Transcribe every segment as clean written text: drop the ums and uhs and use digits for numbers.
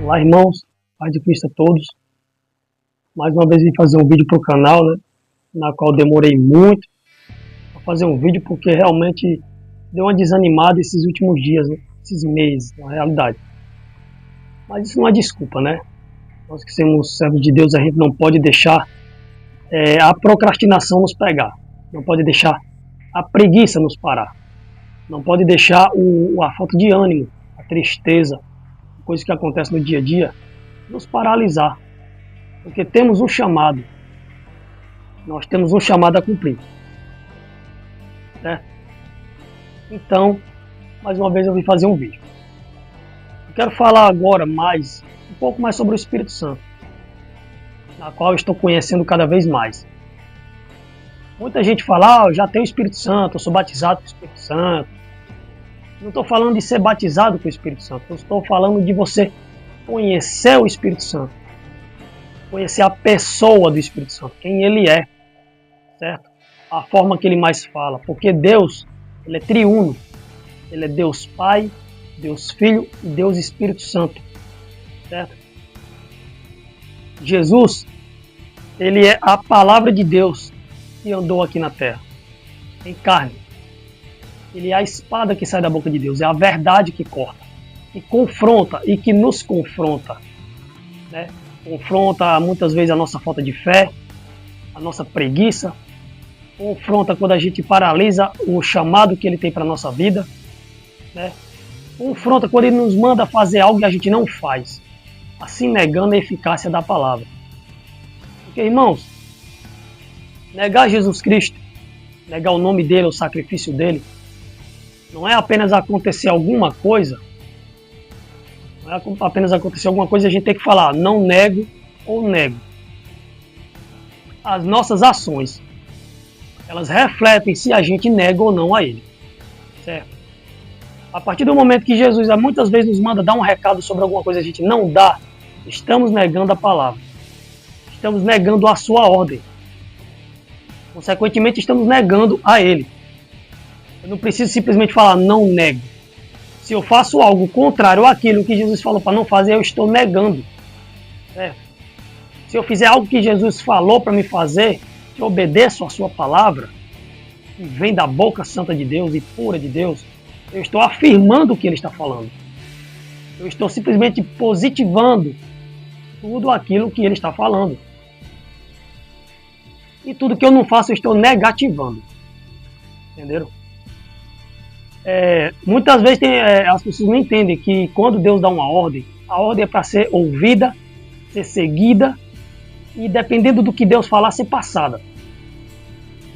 Olá, irmãos, paz de Cristo a todos. Mais uma vez vim fazer um vídeo para o canal, na qual demorei muito para fazer um vídeo, porque realmente deu uma desanimada esses últimos dias, esses meses, na realidade. Mas isso não é desculpa, né? Nós que somos servos de Deus, a gente não pode deixar a procrastinação nos pegar, não pode deixar a preguiça nos parar, não pode deixar a falta de ânimo, a tristeza, coisa que acontece no dia a dia, nos paralisar. Porque temos um chamado. Nós temos um chamado a cumprir. Certo? Então, mais uma vez eu vim fazer um vídeo. Eu quero falar agora um pouco mais sobre o Espírito Santo, na qual eu estou conhecendo cada vez mais. Muita gente fala, eu já tenho o Espírito Santo, eu sou batizado com o Espírito Santo. Não estou falando de ser batizado com o Espírito Santo, eu estou falando de você conhecer o Espírito Santo. Conhecer a pessoa do Espírito Santo, quem ele é, certo? A forma que ele mais fala, porque Deus, ele é triuno, ele é Deus Pai, Deus Filho e Deus Espírito Santo, certo? Jesus, ele é a palavra de Deus que andou aqui na terra, em carne. Ele é a espada que sai da boca de Deus, é a verdade que corta, que confronta e que nos confronta, né? Confronta muitas vezes a nossa falta de fé, a nossa preguiça, confronta quando a gente paralisa o chamado que ele tem para a nossa vida, né? Confronta quando ele nos manda fazer algo que a gente não faz, assim negando a eficácia da palavra. Porque, irmãos, negar Jesus Cristo, negar o nome dele, o sacrifício dele, não é apenas acontecer alguma coisa, não é apenas acontecer alguma coisa e a gente tem que falar, não nego ou nego. As nossas ações, elas refletem se a gente nega ou não a ele. Certo? A partir do momento que Jesus muitas vezes nos manda dar um recado sobre alguma coisa e a gente não dá, estamos negando a palavra. Estamos negando a sua ordem. Consequentemente, estamos negando a ele. Eu não preciso simplesmente falar, não nego. Se eu faço algo contrário àquilo que Jesus falou para não fazer, eu estou negando. Certo? Se eu fizer algo que Jesus falou para me fazer, que eu obedeço a sua palavra, que vem da boca santa de Deus e pura de Deus, eu estou afirmando o que ele está falando. Eu estou simplesmente positivando tudo aquilo que ele está falando. E tudo que eu não faço, eu estou negativando. Entenderam? Muitas vezes as pessoas não entendem que quando Deus dá uma ordem, a ordem é para ser ouvida, ser seguida e, dependendo do que Deus falar, ser passada.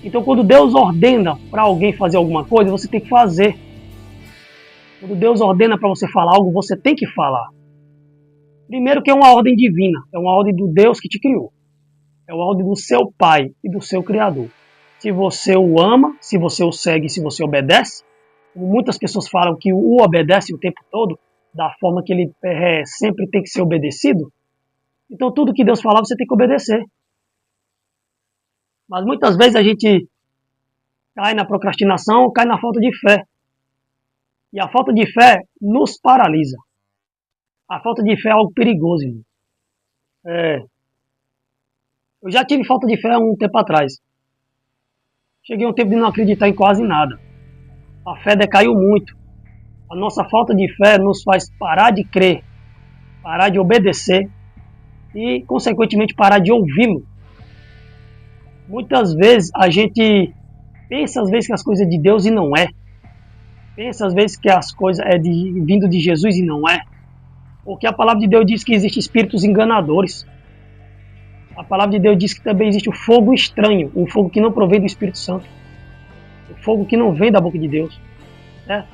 Então, quando Deus ordena para alguém fazer alguma coisa, você tem que fazer. Quando Deus ordena para você falar algo, você tem que falar. Primeiro que é uma ordem divina, é uma ordem do Deus que te criou. É uma ordem do seu Pai e do seu Criador. Se você o ama, se você o segue, se você obedece, muitas pessoas falam que o obedece o tempo todo, da forma que ele sempre tem que ser obedecido. Então tudo que Deus falar, você tem que obedecer. Mas muitas vezes a gente cai na procrastinação ou cai na falta de fé. E a falta de fé nos paralisa. A falta de fé é algo perigoso, irmão. Eu já tive falta de fé há um tempo atrás. Cheguei a um tempo de não acreditar em quase nada. A fé decaiu muito. A nossa falta de fé nos faz parar de crer, parar de obedecer e, consequentemente, parar de ouvi-lo. Muitas vezes a gente pensa que as coisas é de Deus e não é. Pensa às vezes que as coisas vindo de Jesus e não é. Porque a palavra de Deus diz que existem espíritos enganadores. A palavra de Deus diz que também existe o fogo estranho, um fogo que não provém do Espírito Santo. Fogo que não vem da boca de Deus. Né?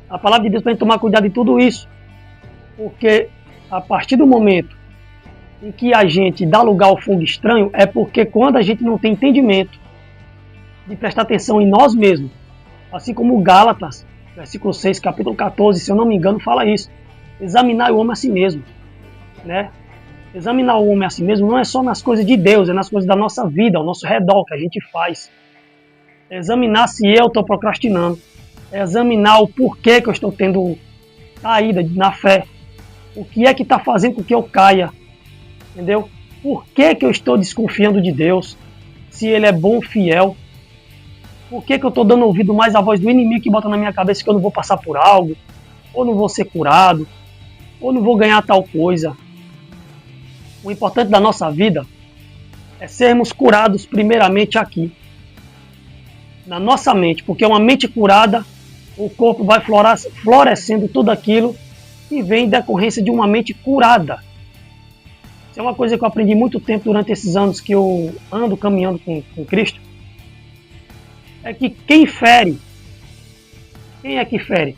A palavra de Deus para a gente tomar cuidado de tudo isso. Porque a partir do momento em que a gente dá lugar ao fogo estranho, é porque quando a gente não tem entendimento de prestar atenção em nós mesmos, assim como Gálatas, versículo 6, capítulo 14, se eu não me engano, fala isso. Examinar o homem a si mesmo. Né? Examinar o homem a si mesmo não é só nas coisas de Deus, é nas coisas da nossa vida, ao nosso redor, que a gente faz. Examinar se eu estou procrastinando. Examinar o porquê que eu estou tendo caída na fé. O que é que está fazendo com que eu caia? Entendeu? Por que que eu estou desconfiando de Deus? Se Ele é bom, fiel. Por que que eu estou dando ouvido mais à voz do inimigo que bota na minha cabeça que eu não vou passar por algo? Ou não vou ser curado? Ou não vou ganhar tal coisa? O importante da nossa vida é sermos curados primeiramente aqui, na nossa mente, porque uma mente curada, o corpo vai florescendo tudo aquilo que vem em decorrência de uma mente curada. Isso é uma coisa que eu aprendi muito tempo durante esses anos que eu ando caminhando com Cristo. É que quem fere, quem é que fere?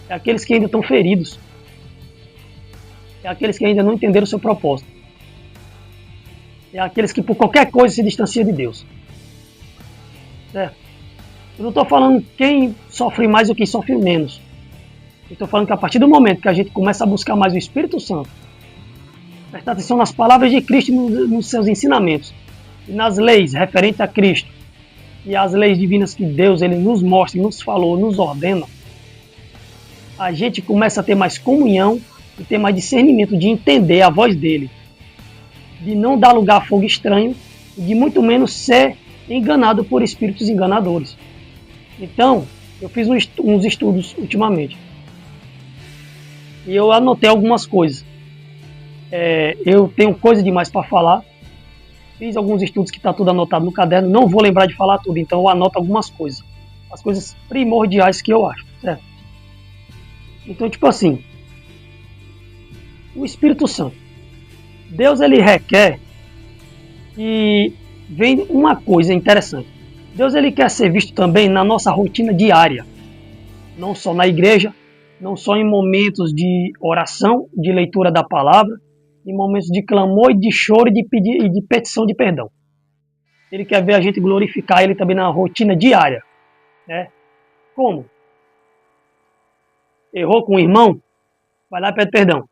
É aqueles que ainda estão feridos. É aqueles que ainda não entenderam o seu propósito. É aqueles que por qualquer coisa se distanciam de Deus. Certo? Eu não estou falando quem sofre mais ou quem sofre menos. Eu estou falando que a partir do momento que a gente começa a buscar mais o Espírito Santo, prestar atenção nas palavras de Cristo e nos seus ensinamentos, e nas leis referentes a Cristo, e as leis divinas que Deus ele nos mostra, nos falou, nos ordena, a gente começa a ter mais comunhão e ter mais discernimento de entender a voz dele, de não dar lugar a fogo estranho e de muito menos ser enganado por espíritos enganadores. Então, eu fiz uns estudos ultimamente e eu anotei algumas coisas. Eu tenho coisa demais para falar. Fiz alguns estudos que está tudo anotado no caderno. Não vou lembrar de falar tudo, então eu anoto algumas coisas. As coisas primordiais que eu acho, certo? Então, tipo assim, o Espírito Santo. Deus, ele requer que vem uma coisa interessante. Deus, ele quer ser visto também na nossa rotina diária. Não só na igreja, não só em momentos de oração, de leitura da palavra, em momentos de clamor e de choro e de petição de perdão. Ele quer ver a gente glorificar ele também na rotina diária. Né? Como? Errou com o irmão? Vai lá e pede perdão.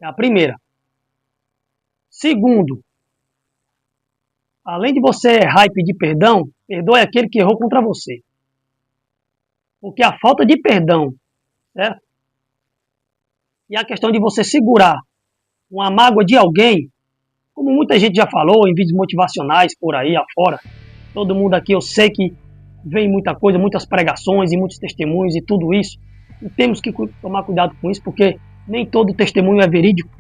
É a primeira. Segundo, além de você errar e pedir perdão, perdoe aquele que errou contra você. Porque a falta de perdão, certo? E a questão de você segurar uma mágoa de alguém, como muita gente já falou em vídeos motivacionais por aí afora, todo mundo aqui eu sei que vem muita coisa, muitas pregações e muitos testemunhos e tudo isso, e temos que tomar cuidado com isso, porque nem todo testemunho é verídico,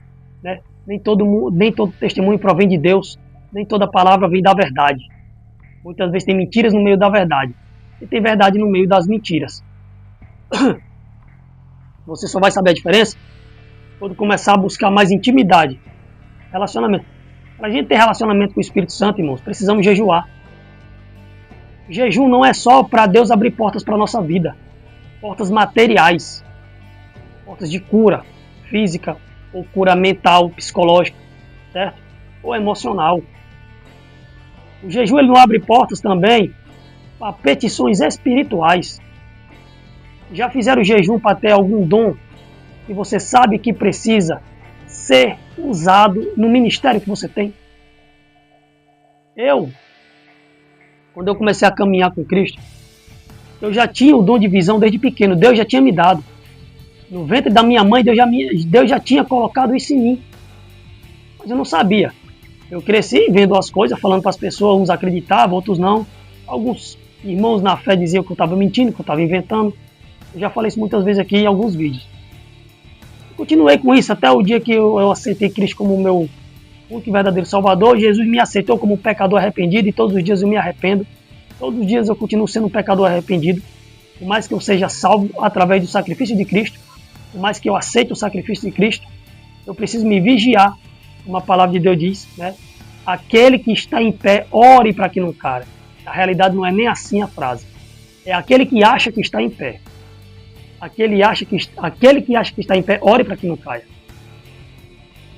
né? Nem todo testemunho provém de Deus, nem toda palavra vem da verdade. Muitas vezes tem mentiras no meio da verdade, e tem verdade no meio das mentiras. Você só vai saber a diferença quando começar a buscar mais intimidade, relacionamento. Para a gente ter relacionamento com o Espírito Santo, irmãos, precisamos jejuar. Jejum não é só para Deus abrir portas para a nossa vida, portas materiais, portas de cura física, ou cura mental, psicológica, certo? Ou emocional. O jejum ele não abre portas também para petições espirituais. Já fizeram jejum para ter algum dom que você sabe que precisa ser usado no ministério que você tem? Quando eu comecei a caminhar com Cristo, eu já tinha o dom de visão desde pequeno. Deus já tinha me dado. No ventre da minha mãe, Deus já tinha colocado isso em mim. Mas eu não sabia. Eu cresci vendo as coisas, falando para as pessoas, uns acreditavam, outros não. Alguns irmãos na fé diziam que eu estava mentindo, que eu estava inventando. Eu já falei isso muitas vezes aqui em alguns vídeos. Continuei com isso até o dia que eu aceitei Cristo como meu único e verdadeiro Salvador. Jesus me aceitou como um pecador arrependido e todos os dias eu me arrependo. Todos os dias eu continuo sendo um pecador arrependido. Por mais que eu seja salvo através do sacrifício de Cristo, por mais que eu aceite o sacrifício de Cristo, eu preciso me vigiar, como a palavra de Deus diz, né? Aquele que está em pé, ore para que não caia. Na realidade não é nem assim a frase. É aquele que acha que está em pé. Aquele que acha que está em pé, ore para que não caia.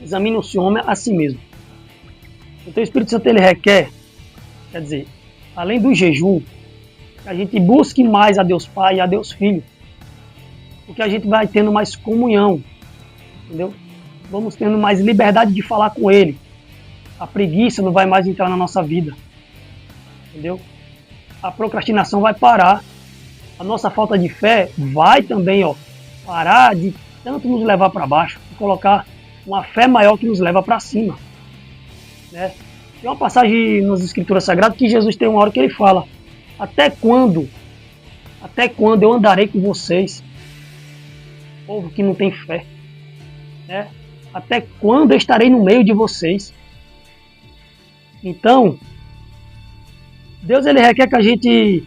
Examine o seu homem a si mesmo. Então o Espírito Santo ele requer, quer dizer, além do jejum, que a gente busque mais a Deus Pai e a Deus Filho. Porque a gente vai tendo mais comunhão, entendeu? Vamos tendo mais liberdade de falar com Ele. A preguiça não vai mais entrar na nossa vida, entendeu? A procrastinação vai parar. A nossa falta de fé vai também parar de tanto nos levar para baixo, e colocar uma fé maior que nos leva para cima. Né? Tem uma passagem nas Escrituras Sagradas que Jesus tem uma hora que ele fala: até quando eu andarei com vocês, povo que não tem fé? Né? Até quando eu estarei no meio de vocês? Então, Deus ele requer que a gente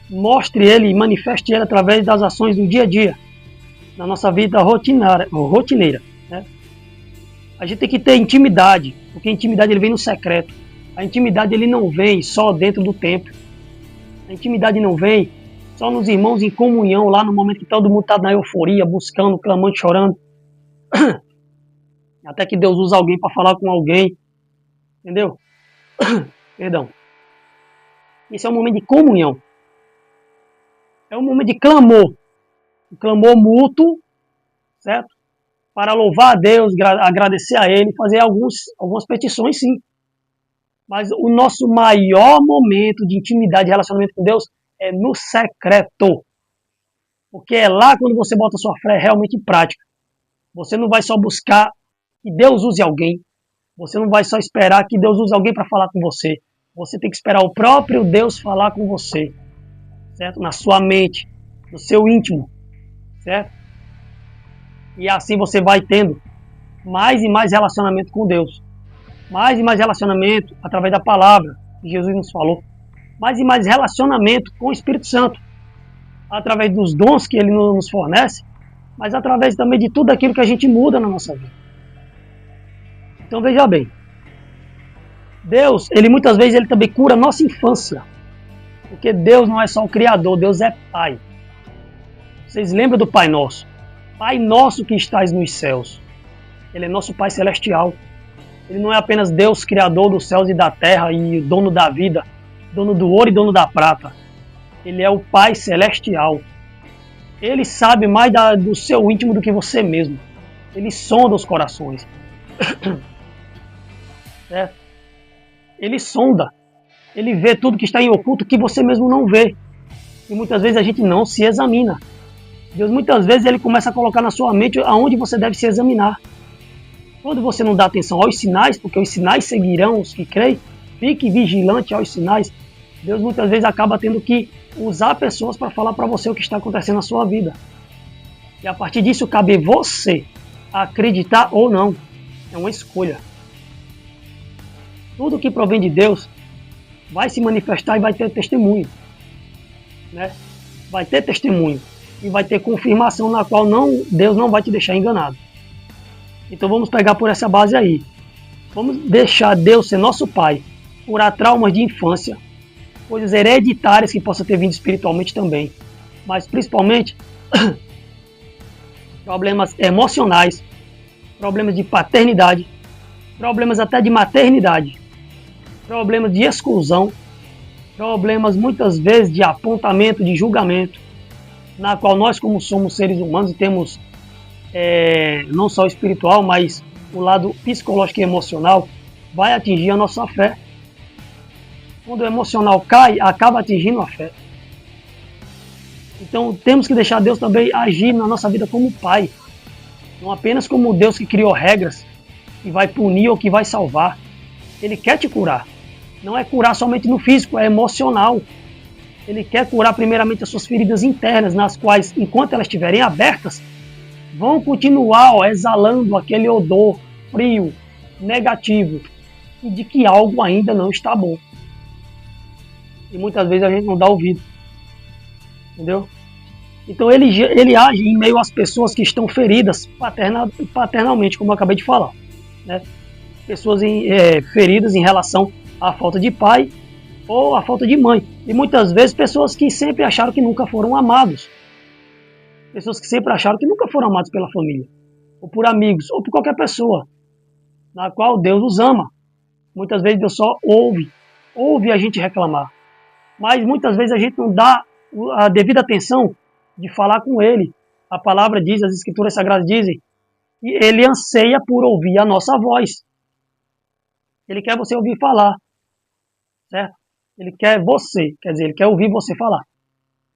mostre ele e manifeste ele através das ações do dia a dia, na nossa vida rotineira. Né? A gente tem que ter intimidade, porque a intimidade ele vem no secreto. A intimidade ele não vem só dentro do templo. A intimidade não vem só nos irmãos em comunhão, lá no momento que todo mundo está na euforia, buscando, clamando, chorando. Até que Deus usa alguém para falar com alguém. Entendeu? Perdão. Esse é um momento de comunhão. É um momento de clamor. Um clamor mútuo, certo? Para louvar a Deus, agradecer a Ele, fazer algumas petições, sim. Mas o nosso maior momento de intimidade e relacionamento com Deus é no secreto. Porque é lá quando você bota a sua fé realmente em prática. Você não vai só buscar que Deus use alguém. Você não vai só esperar que Deus use alguém para falar com você. Você tem que esperar o próprio Deus falar com você. Certo? Na sua mente, no seu íntimo. Certo? E assim você vai tendo mais e mais relacionamento com Deus. Mais e mais relacionamento através da palavra que Jesus nos falou. Mais e mais relacionamento com o Espírito Santo. Através dos dons que ele nos fornece, mas através também de tudo aquilo que a gente muda na nossa vida. Então veja bem, Deus, ele muitas vezes ele também cura a nossa infância. Porque Deus não é só o Criador, Deus é Pai. Vocês lembram do Pai Nosso? Pai Nosso que estás nos céus. Ele é nosso Pai Celestial. Ele não é apenas Deus, Criador dos céus e da terra e dono da vida, dono do ouro e dono da prata. Ele é o Pai Celestial. Ele sabe mais do seu íntimo do que você mesmo. Ele sonda os corações. É. Ele sonda. Ele vê tudo que está em oculto que você mesmo não vê. E muitas vezes a gente não se examina. Deus muitas vezes ele começa a colocar na sua mente aonde você deve se examinar. Quando você não dá atenção aos sinais, porque os sinais seguirão os que creem, fique vigilante aos sinais. Deus muitas vezes acaba tendo que usar pessoas para falar para você o que está acontecendo na sua vida. E a partir disso cabe você acreditar ou não. É uma escolha. Tudo que provém de Deus vai se manifestar e vai ter testemunho. Né? Vai ter testemunho. E vai ter confirmação na qual Deus não vai te deixar enganado. Então vamos pegar por essa base aí. Vamos deixar Deus ser nosso Pai, curar traumas de infância, coisas hereditárias que possa ter vindo espiritualmente também. Mas principalmente problemas emocionais, problemas de paternidade, problemas até de maternidade, problemas de exclusão, problemas muitas vezes de apontamento, de julgamento, na qual nós como somos seres humanos e temos não só o espiritual, mas o lado psicológico e emocional, vai atingir a nossa fé. Quando o emocional cai, acaba atingindo a fé. Então temos que deixar Deus também agir na nossa vida como Pai. Não apenas como Deus que criou regras, que vai punir ou que vai salvar. Ele quer te curar. Não é curar somente no físico, é emocional. Ele quer curar primeiramente as suas feridas internas, nas quais, enquanto elas estiverem abertas, vão continuar exalando aquele odor frio, negativo, e de que algo ainda não está bom. E muitas vezes a gente não dá ouvido. Entendeu? Então ele age em meio às pessoas que estão feridas paternalmente, como eu acabei de falar. Né? Pessoas feridas em relação à falta de pai ou à falta de mãe. E muitas vezes pessoas que sempre acharam que nunca foram amados. Pessoas que sempre acharam que nunca foram amados pela família, ou por amigos, ou por qualquer pessoa, na qual Deus os ama. Muitas vezes Deus só ouve a gente reclamar. Mas muitas vezes a gente não dá a devida atenção de falar com Ele. A palavra diz, as Escrituras Sagradas dizem, que Ele anseia por ouvir a nossa voz. Ele quer você ouvir falar, certo? Ele quer ele quer ouvir você falar.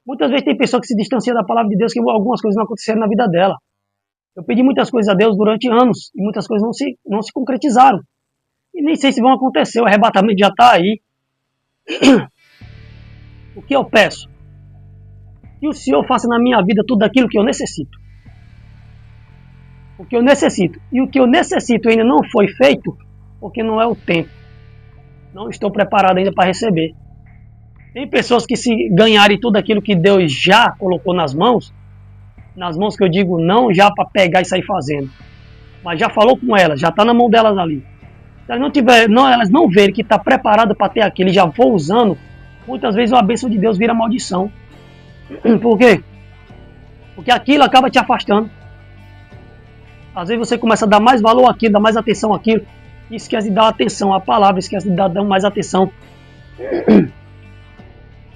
Muitas vezes tem pessoa que se distancia da palavra de Deus que algumas coisas não aconteceram na vida dela. Eu pedi muitas coisas a Deus durante anos e muitas coisas não se concretizaram. E nem sei se vão acontecer, o arrebatamento já está aí. O que eu peço? Que o Senhor faça na minha vida tudo aquilo que eu necessito. O que eu necessito. E o que eu necessito ainda não foi feito, porque não é o tempo. Não estou preparado ainda para receber. Tem pessoas que, se ganharem tudo aquilo que Deus já colocou nas mãos que eu digo não já para pegar e sair fazendo, mas já falou com elas, já está na mão delas ali. Se elas elas não verem que está preparado para ter aquilo e já vou usando, muitas vezes a bênção de Deus vira maldição. Por quê? Porque aquilo acaba te afastando. Às vezes você começa a dar mais valor àquilo, dar mais atenção àquilo, e esquece de dar atenção à palavra, esquece de dar mais atenção.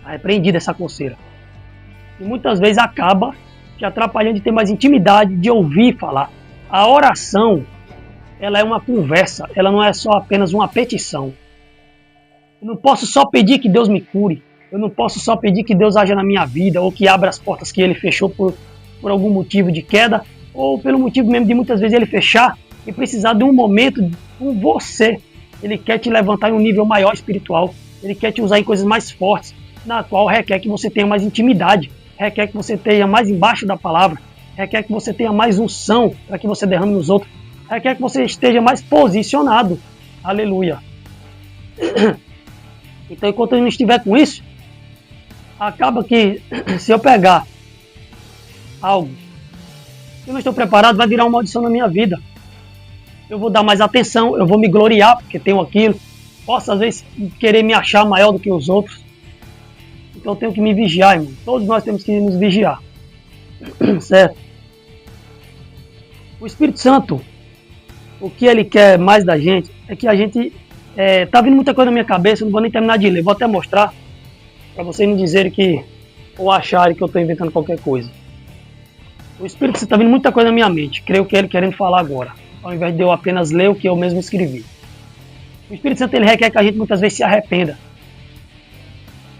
É repreendida essa coceira. E muitas vezes acaba te atrapalhando de ter mais intimidade, de ouvir falar. A oração, ela é uma conversa, ela não é só apenas uma petição. Eu não posso só pedir que Deus me cure, eu não posso só pedir que Deus haja na minha vida, ou que abra as portas que Ele fechou por algum motivo de queda, ou pelo motivo mesmo de muitas vezes Ele fechar e precisar de um momento com você. Ele quer te levantar em um nível maior espiritual, Ele quer te usar em coisas mais fortes, na qual requer que você tenha mais intimidade, requer que você tenha mais embaixo da palavra, requer que você tenha mais unção para que você derrame nos outros, requer que você esteja mais posicionado. Aleluia. Então, enquanto eu não estiver com isso, acaba que se eu pegar algo que eu não estou preparado, vai virar uma maldição na minha vida. Eu vou dar mais atenção, eu vou me gloriar porque tenho aquilo, posso às vezes querer me achar maior do que os outros. Então eu tenho que me vigiar, irmão. Todos nós temos que nos vigiar. Certo? O Espírito Santo, o que ele quer mais da gente é que a gente... tá vindo muita coisa na minha cabeça, eu não vou nem terminar de ler. Vou até mostrar, para vocês não dizerem que... ou acharem que eu estou inventando qualquer coisa. O Espírito Santo está vindo muita coisa na minha mente. Creio que ele querendo falar agora, ao invés de eu apenas ler o que eu mesmo escrevi. O Espírito Santo, ele requer que a gente muitas vezes se arrependa.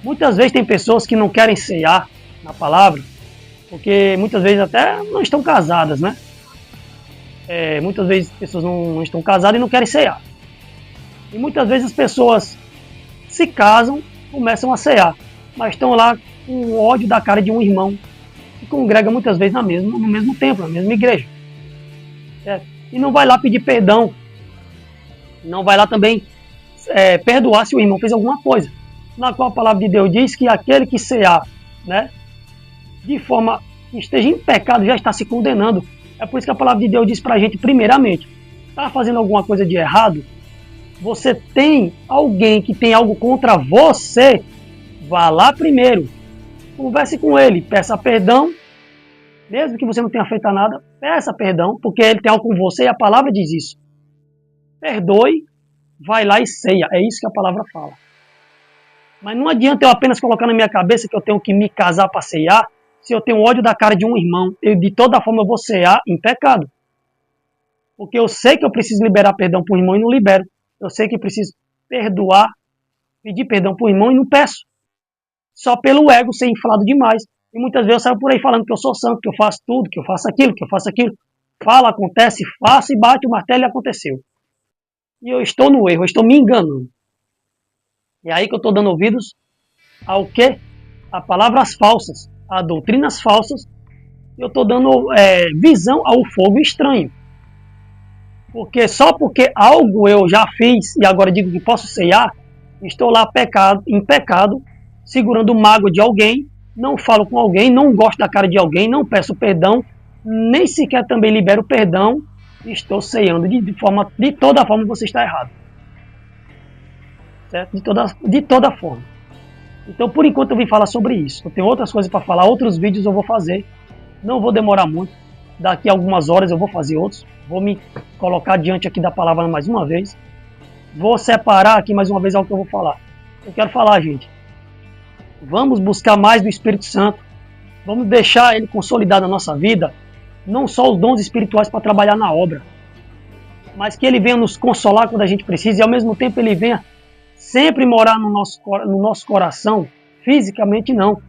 Muitas vezes tem pessoas que não querem ceiar na palavra, porque muitas vezes até não estão casadas, né? Muitas vezes pessoas não estão casadas e não querem ceiar. E muitas vezes as pessoas se casam, começam a ceiar, mas estão lá com ódio da cara de um irmão que congrega muitas vezes no mesmo templo, na mesma igreja. E não vai lá pedir perdão, não vai lá também perdoar se o irmão fez alguma coisa. Na qual a palavra de Deus diz que aquele que cear, né, de forma que esteja em pecado, já está se condenando. É por isso que a palavra de Deus diz pra gente, primeiramente, está fazendo alguma coisa de errado, você tem alguém que tem algo contra você, vá lá primeiro, converse com ele, peça perdão, mesmo que você não tenha feito nada, peça perdão, porque ele tem algo com você e a palavra diz isso. Perdoe, vai lá e ceia, é isso que a palavra fala. Mas não adianta eu apenas colocar na minha cabeça que eu tenho que me casar para ceiar, se eu tenho ódio da cara de um irmão. De toda forma eu vou ceiar em pecado. Porque eu sei que eu preciso liberar perdão para o irmão e não libero. Eu sei que preciso perdoar, pedir perdão para o irmão e não peço. Só pelo ego ser inflado demais. E muitas vezes eu saio por aí falando que eu sou santo, que eu faço tudo, que eu faço aquilo, que eu faço aquilo. Fala, acontece, faço e bate o martelo e aconteceu. E eu estou no erro, eu estou me enganando. É aí que eu estou dando ouvidos ao quê? A palavras falsas, a doutrinas falsas. Eu estou dando visão ao fogo estranho. Porque só porque algo eu já fiz e agora digo que posso ceiar, estou lá em pecado, segurando mágoa de alguém, não falo com alguém, não gosto da cara de alguém, não peço perdão, nem sequer também libero perdão, estou ceiando. De toda forma você está errado. Certo? De toda forma. Então, por enquanto, eu vim falar sobre isso. Eu tenho outras coisas para falar, outros vídeos eu vou fazer. Não vou demorar muito. Daqui a algumas horas eu vou fazer outros. Vou me colocar diante aqui da palavra mais uma vez. Vou separar aqui mais uma vez algo que eu vou falar. Eu quero falar, gente. Vamos buscar mais do Espírito Santo. Vamos deixar ele consolidado na nossa vida. Não só os dons espirituais para trabalhar na obra, mas que ele venha nos consolar quando a gente precisa e ao mesmo tempo ele venha sempre morar no nosso coração, fisicamente não,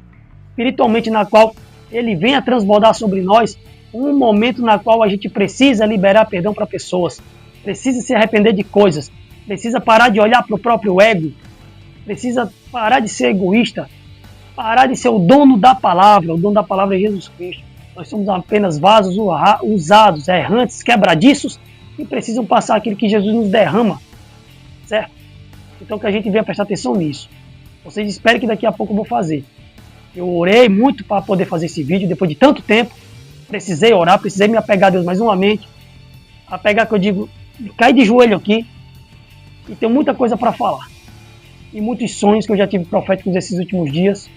espiritualmente, na qual ele venha transbordar sobre nós um momento na qual a gente precisa liberar perdão para pessoas, precisa se arrepender de coisas, precisa parar de olhar para o próprio ego, precisa parar de ser egoísta, parar de ser o dono da palavra. O dono da palavra é Jesus Cristo. Nós somos apenas vasos usados, errantes, quebradiços, que precisam passar aquilo que Jesus nos derrama, certo? Então que a gente venha prestar atenção nisso. Vocês esperem que daqui a pouco eu vou fazer. Eu orei muito para poder fazer esse vídeo, depois de tanto tempo. Precisei orar, precisei me apegar a Deus mais uma mente. Apegar que eu digo, cair de joelho aqui. E tenho muita coisa para falar. E muitos sonhos que eu já tive proféticos nesses últimos dias.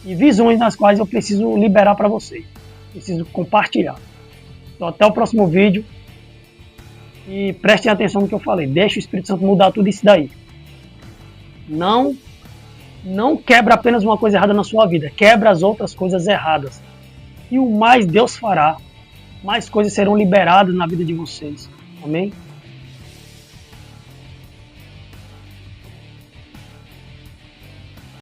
E visões nas quais eu preciso liberar para vocês. Preciso compartilhar. Então até o próximo vídeo. E prestem atenção no que eu falei. Deixa o Espírito Santo mudar tudo isso daí. Não quebra apenas uma coisa errada na sua vida. Quebra as outras coisas erradas. E o mais Deus fará. Mais coisas serão liberadas na vida de vocês. Amém?